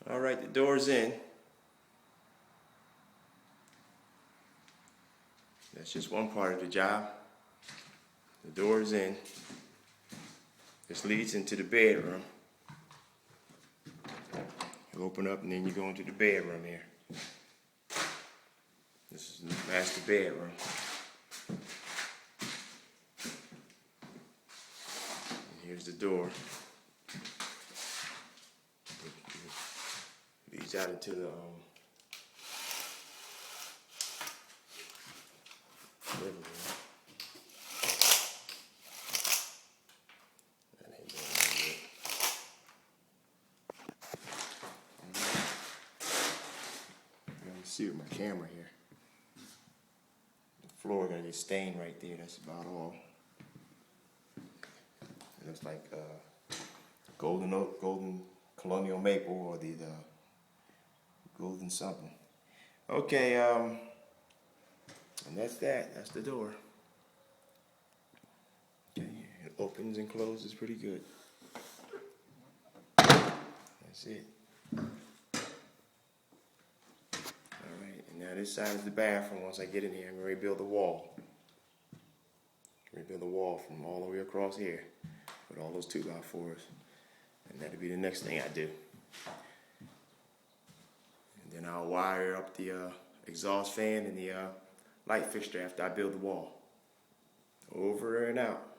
Alright, the door's in. That's just one part of the job. The door's in. This leads into the bedroom. You open up and then you go into the bedroom here. This is the master bedroom. And here's the door. It leads out into the living room. That ain't doing nothing yet. Let me see with my camera here. The floor gonna get stained right there. That's about all. It looks like golden oak, golden colonial maple, or the golden something. Okay, and that's that. That's the door. Okay, it opens and closes pretty good. That's it. Alright, and now this side is the bathroom. Once I get in here, I'm going to rebuild the wall. Rebuild the wall from all the way across here with all those 2x4s. And that'll be the next thing I do. And then I'll wire up the exhaust fan and the light fixture after I build the wall. Over and out.